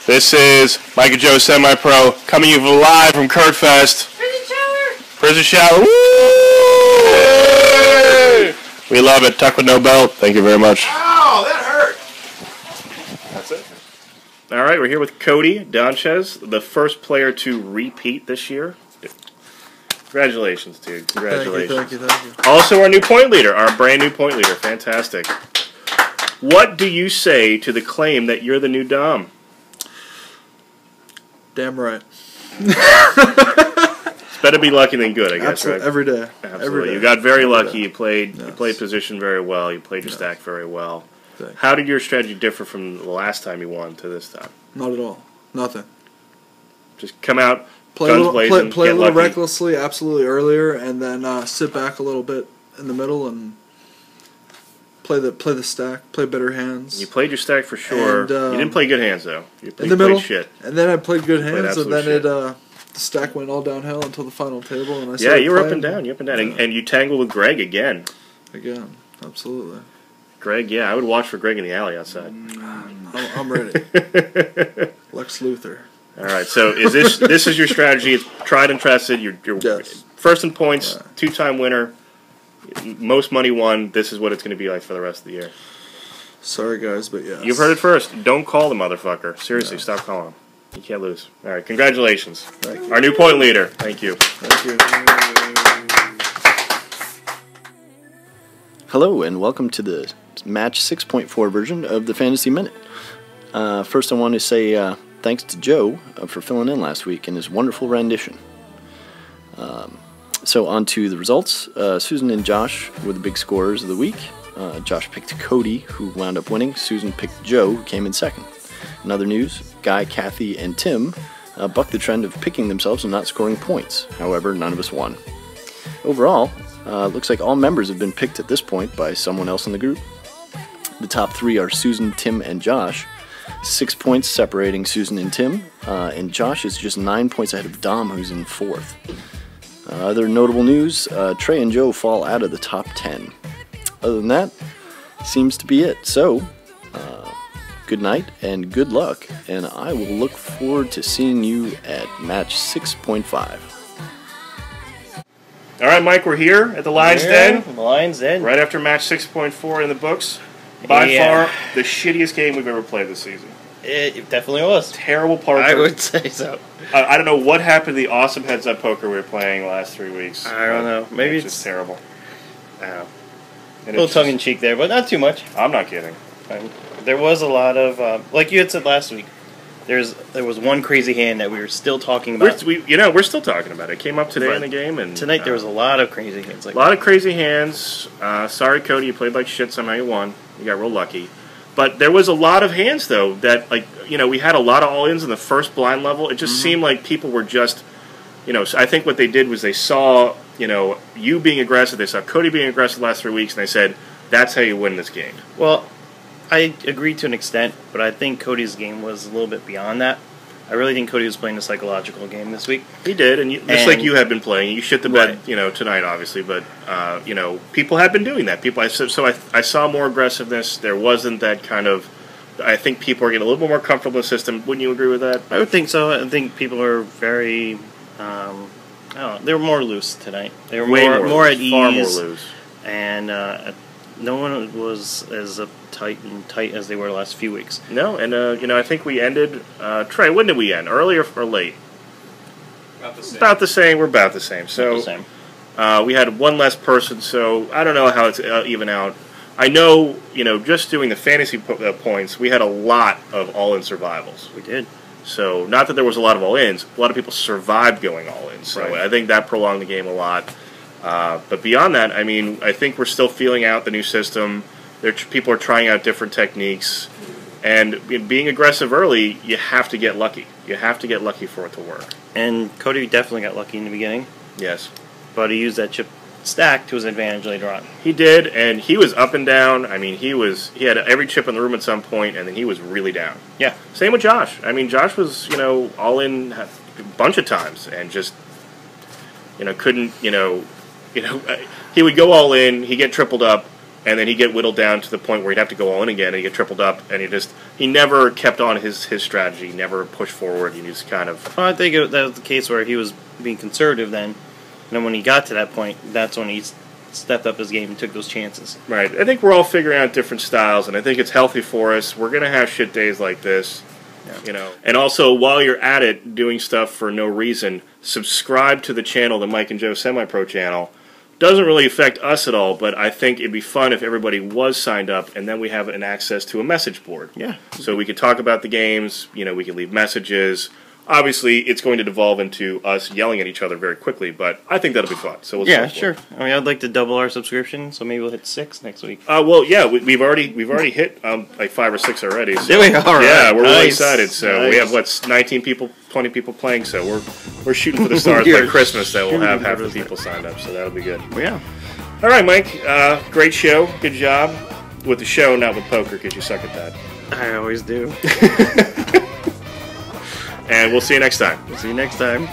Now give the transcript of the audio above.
This is Mike and Joe Semi-Pro coming to you live from Kurtfest. Prison shower. Woo! We love it. Tuck with no belt. Thank you very much. Ow, that hurt. That's it. All right, we're here with Cody Donchez, the first player to repeat this year. Congratulations, dude. Congratulations. Thank you. Also, our new point leader, our brand new point leader. Fantastic. What do you say to the claim that you're the new Dom? Damn right. It's better be lucky than good, I guess, Absolutely. right? Every day. Absolutely. Every day. You got very lucky. Day. You played position very well. You played your stack very well. How did your strategy differ from the last time you won to this time? Not at all. Nothing. Just come out, play guns a blazing, play a get little lucky. recklessly, absolutely earlier, and then sit back a little bit in the middle and play the stack, play better hands. You played your stack for sure. And, you didn't play good hands though. You in the middle, played shit. and then I played good hands, and then shit. the stack went all downhill until the final table. And You were up and down. And you tangled with Greg again. Again, absolutely. Greg, yeah, I would watch for Greg in the alley outside. I'm ready. Lex Luthor. All right, so is this is your strategy? It's tried and tested. You're first in points, two-time winner, most money won. This is what it's going to be like for the rest of the year. Sorry, guys, but yeah. You've heard it first. Don't call the motherfucker. Seriously, stop calling him. You can't lose. All right, congratulations. Thank you. Our new point leader. Thank you. Thank you. Hello, and welcome to the match 6.4 version of the Fantasy Minute. First, I want to say thanks to Joe for filling in last week and his wonderful rendition. So on to the results. Susan and Josh were the big scorers of the week. Josh picked Cody, who wound up winning. Susan picked Joe, who came in second. In other news, Guy, Kathy, and Tim bucked the trend of picking themselves and not scoring points. However, none of us won. Overall, looks like all members have been picked at this point by someone else in the group. The top three are Susan, Tim, and Josh. 6 points separating Susan and Tim, and Josh is just 9 points ahead of Dom, who's in fourth. Other notable news, Trey and Joe fall out of the top 10. Other than that, seems to be it. So, good night and good luck, and I will look forward to seeing you at match 6.5. All right, Mike, we're here at the Lion's Den. Lion's Den. Right after match 6.4 in the books. By far, the shittiest game we've ever played this season. It definitely was. Terrible parker. I would say so. I don't know what happened to the awesome heads-up poker we were playing the last 3 weeks. I don't know. Maybe it's just terrible. I don't know. A little tongue-in-cheek there, but not too much. I'm not kidding. There was a lot of, like you had said last week, there was one crazy hand that we were still talking about. We're still talking about it. It came up today in the game, and tonight there was a lot of crazy hands. A lot of crazy hands. Sorry, Cody, you played like shit. Somehow you won. You got real lucky. But there was a lot of hands though that we had a lot of all-ins in the first blind level. It just seemed like people were just, I think what they did was they saw, you being aggressive. They saw Cody being aggressive the last 3 weeks, and they said, "That's how you win this game." Well, I agree to an extent, but I think Cody's game was a little bit beyond that. I really think Cody was playing a psychological game this week. He did, and just like you have been playing. You shit the bed, tonight, obviously, but people have been doing that. I saw more aggressiveness. There wasn't that kind of. I think people are getting a little bit more comfortable with the system. Wouldn't you agree with that? I would think so. I think people are very. I don't know. They were more loose tonight. They were more at ease. Far more loose. And no one was as tight as they were the last few weeks. No, and I think we ended. Trey, when did we end? Early or late? About the same. About the same. We're about the same. So about the same. We had one less person. So I don't know how it's even out. I know, just doing the fantasy points, we had a lot of all-in survivals. We did. So not that there was a lot of all-ins. A lot of people survived going all-in. So I think that prolonged the game a lot. But beyond that, I think we're still feeling out the new system. People are trying out different techniques. And being aggressive early, you have to get lucky. You have to get lucky for it to work. And Cody definitely got lucky in the beginning. Yes. But he used that chip stack to his advantage later on. He did, and he was up and down. He had every chip in the room at some point, and then he was really down. Yeah. Same with Josh. Josh was, all in a bunch of times and just, couldn't, he would go all in, he'd get tripled up, and then he'd get whittled down to the point where he'd have to go all in again, and he'd get tripled up, and he never kept on his strategy, never pushed forward. He just kind of. Well, I think that was the case where he was being conservative then, and then when he got to that point, that's when he stepped up his game and took those chances. Right. I think we're all figuring out different styles, and I think it's healthy for us. We're gonna have shit days like this. Yeah. And also, while you're at it, doing stuff for no reason, subscribe to the channel, the Mike and Joe Semi-Pro channel. Doesn't really affect us at all, but I think it'd be fun if everybody was signed up, and then we have an access to a message board. Yeah. So we could talk about the games, we could leave messages. Obviously, it's going to devolve into us yelling at each other very quickly, but I think that'll be fun. So we'll sure. I mean, I'd like to double our subscription, so maybe we'll hit 6 next week. Well, yeah, we've already hit like 5 or 6 already. So. Did we? All right. Yeah, we're really Nice. excited. So we have 19 people, 20 people playing. So we're shooting for the stars by Christmas. That we'll have half the people signed up. So that'll be good. Yeah. All right, Mike. Great show. Good job with the show, not with poker, because you suck at that. I always do. And we'll see you next time. See you next time.